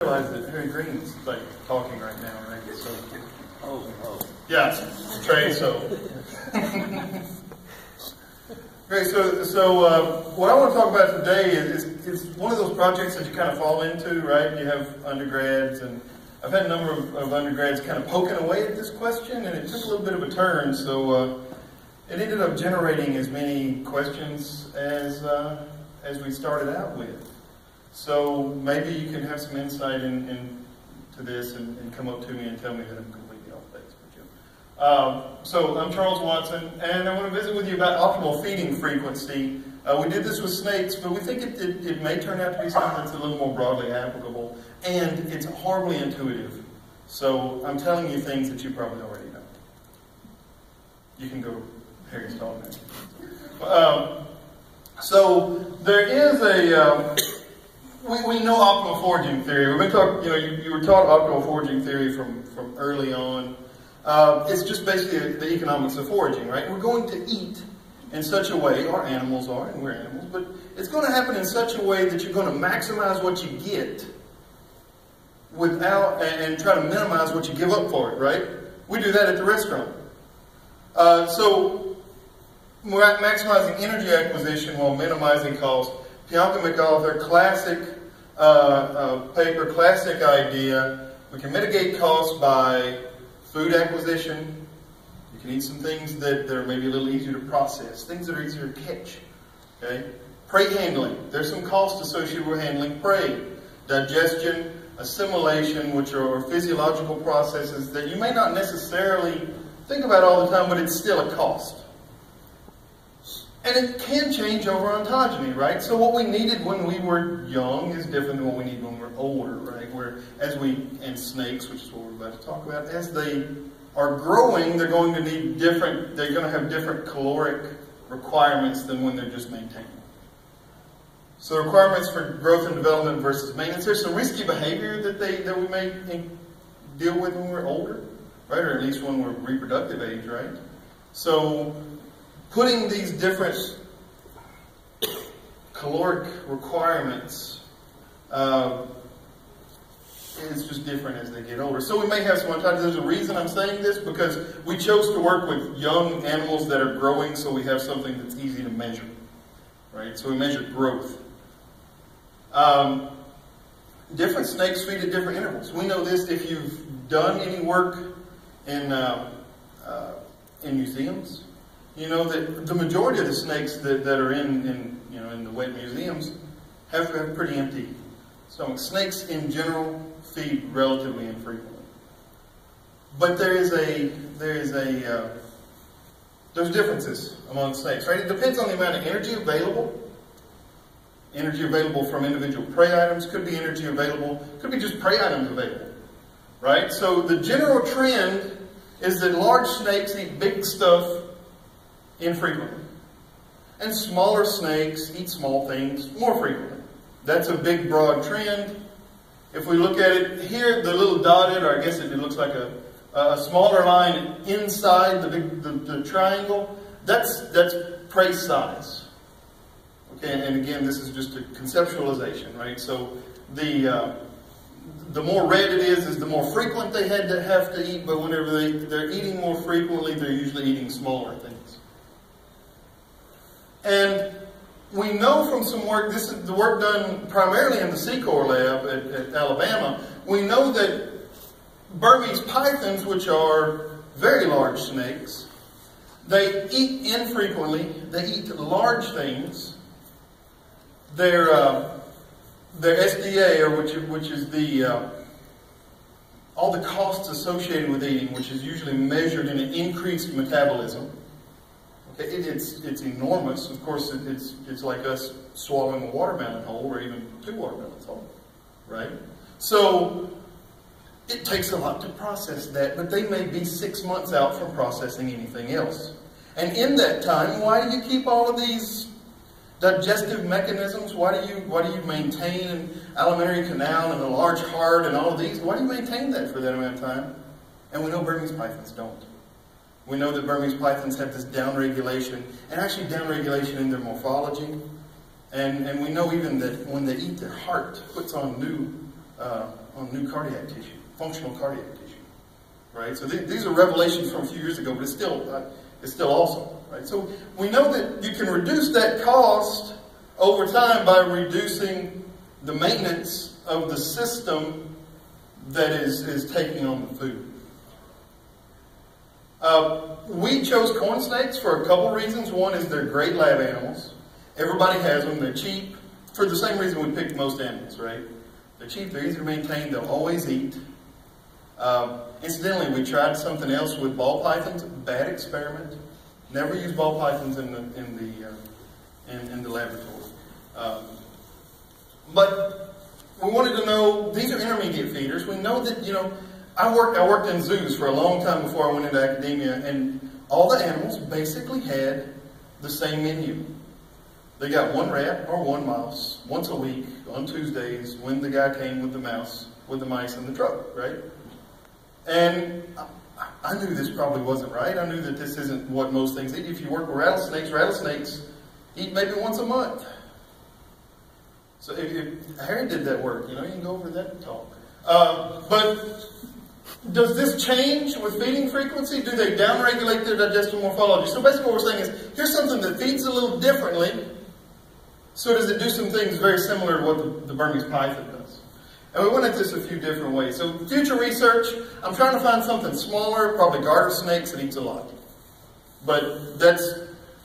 realize that Harry Green's like talking right now, right? So, yeah, Trey. So, okay. So what I want to talk about today is one of those projects that you kind of fall into, right? You have undergrads, and I've had a number of undergrads kind of poking away at this question, and it took a little bit of a turn. So it ended up generating as many questions as we started out with. So maybe you can have some insight into this and come up to me and tell me that I'm completely off base with you. So I'm Charles Watson, and I want to visit with you about optimal feeding frequency. We did this with snakes, but we think it may turn out to be something that's a little more broadly applicable, and it's horribly intuitive. So I'm telling you things that you probably already know. You can go to Harry's talk now. So there is a... We know optimal foraging theory. We've been talking, you were taught optimal foraging theory from early on. It's just basically the economics of foraging, right? We're going to eat in such a way, our animals are, and we're animals, but it's going to happen in such a way that you're going to maximize what you get and try to minimize what you give up for it, right? We do that at the restaurant. So we're maximizing energy acquisition while minimizing cost. Bianca McAuliffe, classic paper, classic idea. We can mitigate costs by food acquisition. You can eat some things that are maybe a little easier to process, things that are easier to catch. Okay? Prey handling. There's some cost associated with handling prey. Digestion, assimilation, which are physiological processes that you may not necessarily think about all the time, but it's still a cost. And it can change over ontogeny, right? So what we needed when we were young is different than what we need when we're older, right? And snakes, which is what we're about to talk about, as they are growing, they're going to have different caloric requirements than when they're just maintaining. So requirements for growth and development versus maintenance. There's some risky behavior that we may deal with when we're older, right? Or at least when we're reproductive age, right? So putting these different caloric requirements is just different as they get older. So we may have some ontogeny. There's a reason I'm saying this, because we chose to work with young animals that are growing, so we have something that's easy to measure, right? So we measure growth. Different snakes feed at different intervals. We know this if you've done any work in museums. You know that the majority of the snakes that are in the wet museums have pretty empty stomachs. Snakes in general feed relatively infrequently, but there's differences among snakes, right? It depends on the amount of energy available. Energy available from individual prey items, could be energy available, could be just prey items available, right? So the general trend is that large snakes eat big stuff infrequently, and smaller snakes eat small things more frequently. That's a big, broad trend. If we look at it here, the little dotted, or I guess it looks like a smaller line inside the triangle, that's prey size. Okay, and again, this is just a conceptualization, right? So the more red it is the more frequent they have to eat, but whenever they're eating more frequently, they're usually eating smaller things. And we know from some work, this is the work done primarily in the Secor lab at Alabama, we know that Burmese pythons, which are very large snakes, they eat infrequently, they eat large things. Their SDA, or which is all the costs associated with eating, which is usually measured in an increased metabolism. Okay, it's enormous. Of course, it's like us swallowing a watermelon whole, or even 2 watermelons whole, right? So it takes a lot to process that, but they may be 6 months out from processing anything else. And in that time, why do you keep all of these digestive mechanisms? Why do you maintain an alimentary canal and a large heart and all of these? Why do you maintain that for that amount of time? And we know Burmese pythons don't. We know that Burmese pythons have this downregulation, and actually downregulation in their morphology. And we know even that when they eat, their heart puts on new on new cardiac tissue, functional cardiac tissue, right? So these are revelations from a few years ago, but it's still awesome, right? So we know that you can reduce that cost over time by reducing the maintenance of the system that is taking on the food. We chose corn snakes for a couple reasons. One is they're great lab animals. Everybody has them. They're cheap. For the same reason we picked most animals, right? They're cheap. They're easy to maintain. They'll always eat. Incidentally, we tried something else with ball pythons. Bad experiment. Never use ball pythons in the laboratory. But we wanted to know, these are intermediate feeders. We know that, you know, I worked in zoos for a long time before I went into academia, and all the animals basically had the same menu. They got one rat or one mouse once a week on Tuesdays when the guy came with the mice in the truck, right? And I knew this probably wasn't right. I knew that this isn't what most things eat. If you work with rattlesnakes eat maybe once a month. So if Harry did that work, you know, you can go over that talk. But does this change with feeding frequency? Do they downregulate their digestive morphology? So basically what we're saying is, here's something that feeds a little differently. So does it do some things very similar to what the Burmese python does? And we went at this a few different ways. So future research, I'm trying to find something smaller, probably garter snakes that eats a lot. But that's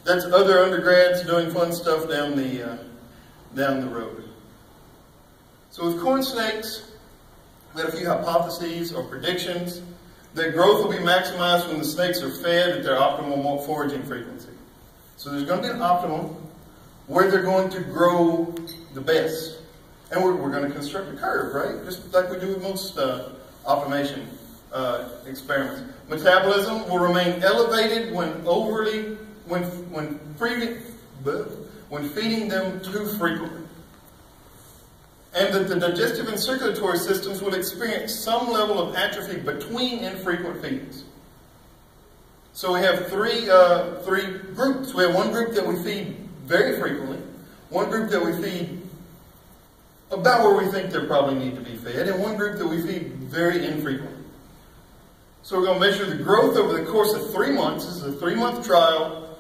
other undergrads doing fun stuff down the road. So with corn snakes, we had a few hypotheses or predictions that growth will be maximized when the snakes are fed at their optimal foraging frequency. So there's going to be an optimum where they're going to grow the best. And we're going to construct a curve, right? Just like we do with most optimization experiments. Metabolism will remain elevated when feeding them too frequently. And that the digestive and circulatory systems will experience some level of atrophy between infrequent feedings. So we have three groups. We have one group that we feed very frequently, one group that we feed about where we think they probably need to be fed, and one group that we feed very infrequently. So we're going to measure the growth over the course of 3 months. This is a 3-month trial.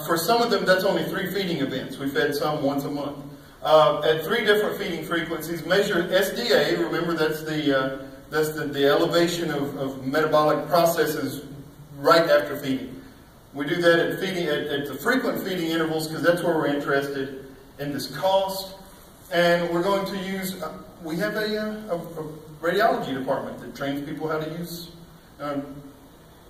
For some of them, that's only 3 feeding events. We fed some once a month. At 3 different feeding frequencies, measure SDA. Remember, that's the elevation of metabolic processes right after feeding. We do that at the frequent feeding intervals because that's where we're interested in this cost. And we're going to use, we have a radiology department that trains people how to use,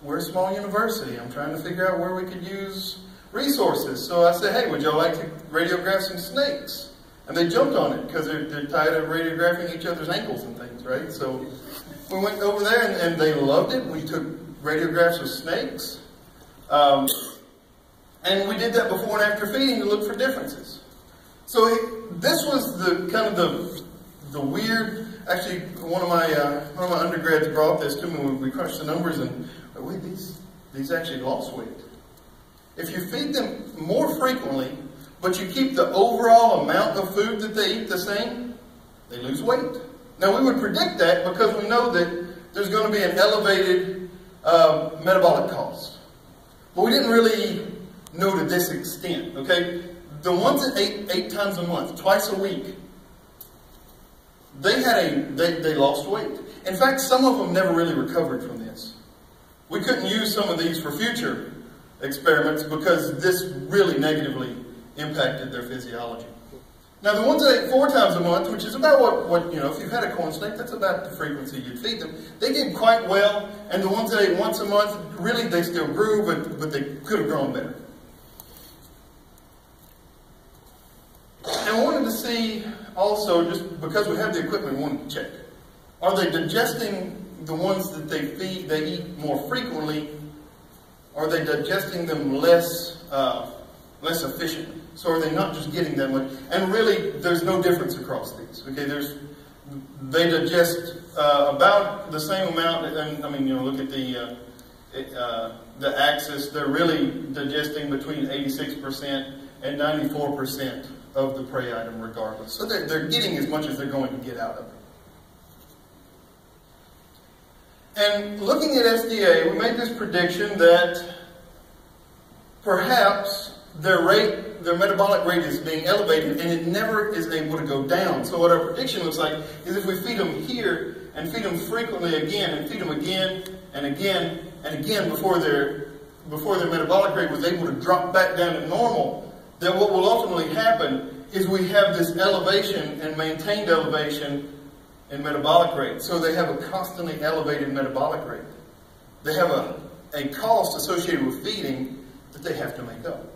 we're a small university. I'm trying to figure out where we could use resources. So I said, hey, would y'all like to radiograph some snakes? And they jumped on it because they're tired of radiographing each other's ankles and things, right? So we went over there and they loved it. We took radiographs of snakes. And we did that before and after feeding to look for differences. So this was the kind of the weird. Actually, one of my undergrads brought this to me when we crunched the numbers, and wait, these actually lost weight. If you feed them more frequently, but you keep the overall amount of food that they eat the same, they lose weight. Now we would predict that because we know that there's going to be an elevated metabolic cost. But we didn't really know to this extent, okay? The ones that ate 8 times a month, twice a week, they lost weight. In fact, some of them never really recovered from this. We couldn't use some of these for future experiments because this really negatively impacted their physiology. Now the ones that ate 4 times a month, which is about what you know, if you had a corn snake, that's about the frequency you'd feed them. They did quite well, and the ones that ate once a month, really they still grew, but they could have grown better. And I wanted to see also, just because we have the equipment, we wanted to check. Are they digesting the ones that they eat more frequently? Are they digesting them less efficiently? So are they not just getting that much? And really, there's no difference across these. Okay, they digest about the same amount. And I mean, you know, look at the axis. They're really digesting between 86% and 94% of the prey item, regardless. So they're getting as much as they're going to get out of it. And looking at SDA, we made this prediction that perhaps their metabolic rate is being elevated and it never is able to go down. So what our prediction looks like is if we feed them here and feed them frequently again and feed them again and again and again before their metabolic rate was able to drop back down to normal, then what will ultimately happen is we have this elevation and maintained elevation in metabolic rate. So they have a constantly elevated metabolic rate. They have a cost associated with feeding that they have to make up.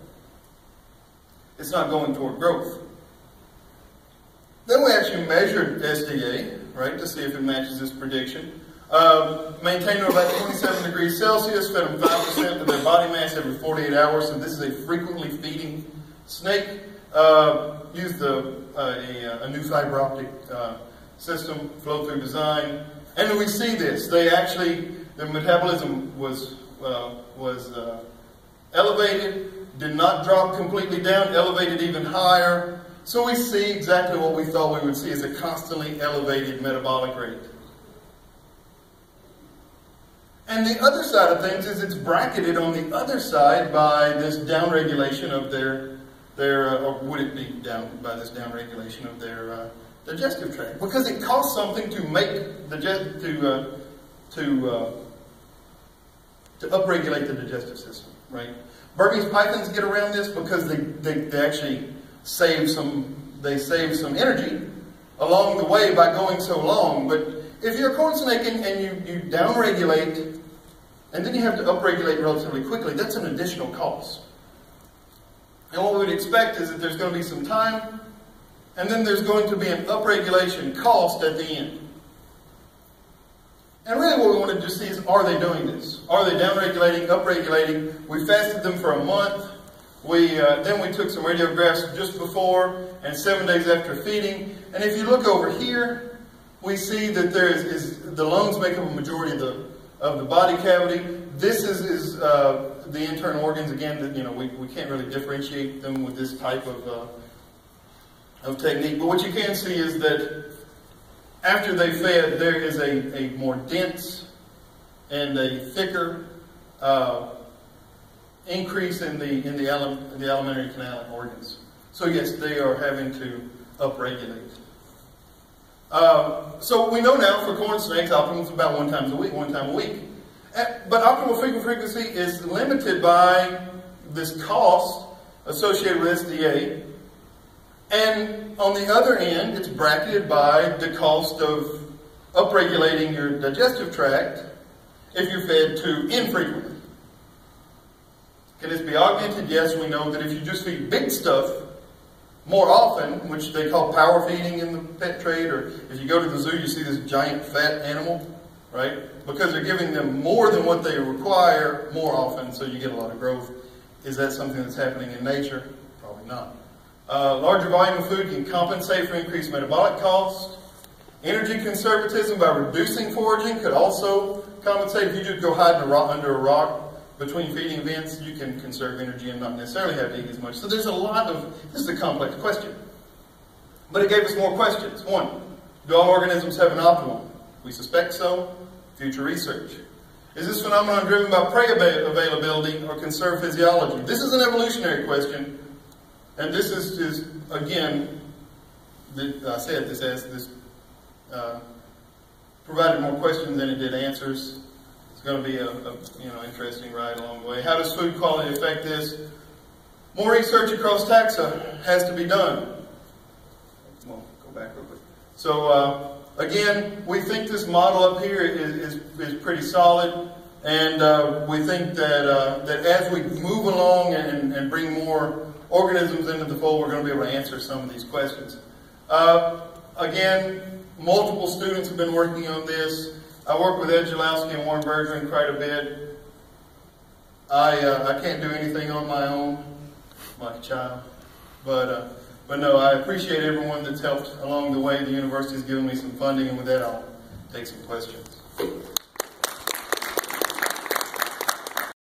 It's not going toward growth. Then we actually measured SDA, right, to see if it matches this prediction. Maintained them about 27 degrees Celsius, fed them 5% of their body mass every 48 hours. So this is a frequently feeding snake. Used a new fiber optic system, flow-through design. And we see this. They actually, their metabolism was elevated, did not drop completely down, elevated even higher. So we see exactly what we thought we would see, is a constantly elevated metabolic rate. And the other side of things is it's bracketed on the other side by this downregulation of their or would it be down by this downregulation of their digestive tract? Because it costs something to make to upregulate the digestive system, right? Burmese pythons get around this because they actually save some energy along the way by going so long. But if you're a corn snake and you downregulate and then you have to upregulate relatively quickly, that's an additional cost. And what we would expect is that there's going to be some time, and then there's going to be an upregulation cost at the end. And really what we wanted to see is, are they doing this? Are they downregulating, upregulating? We fasted them for a month. Then we took some radiographs just before and 7 days after feeding. And if you look over here, we see that the lungs make up a majority of the body cavity. This is the internal organs, again, that we can't really differentiate them with this type of technique. But what you can see is that after they fed, there is a more dense and a thicker increase in the alimentary canal organs. So yes, they are having to upregulate. So we know now for corn snakes, optimal is about one time a week. But optimal frequency is limited by this cost associated with SDA. And on the other end, it's bracketed by the cost of upregulating your digestive tract if you're fed too infrequently. Can this be augmented? Yes, we know that if you just feed big stuff more often, which they call power feeding in the pet trade, or if you go to the zoo, you see this giant fat animal, right? Because they're giving them more than what they require more often, so you get a lot of growth. Is that something that's happening in nature? Probably not. Larger volume of food can compensate for increased metabolic cost. Energy conservatism by reducing foraging could also compensate. If you just go hide under a rock between feeding events, you can conserve energy and not necessarily have to eat as much. So there's a lot of, this is a complex question. But it gave us more questions. One, do all organisms have an optimum? We suspect so. Future research. Is this phenomenon driven by prey availability or conserved physiology? This is an evolutionary question. And this is again, I said this provided more questions than it did answers. It's going to be a interesting ride along the way. How does food quality affect this? More research across taxa has to be done. Well, go back real quick. So again, we think this model up here is pretty solid, and we think that as we move along and bring more organisms into the fold, we're going to be able to answer some of these questions. Again, multiple students have been working on this. I work with Ed Jalowski and Warren Bergeron quite a bit. I can't do anything on my own, like a child. But no, I appreciate everyone that's helped along the way. The university has given me some funding, and with that, I'll take some questions.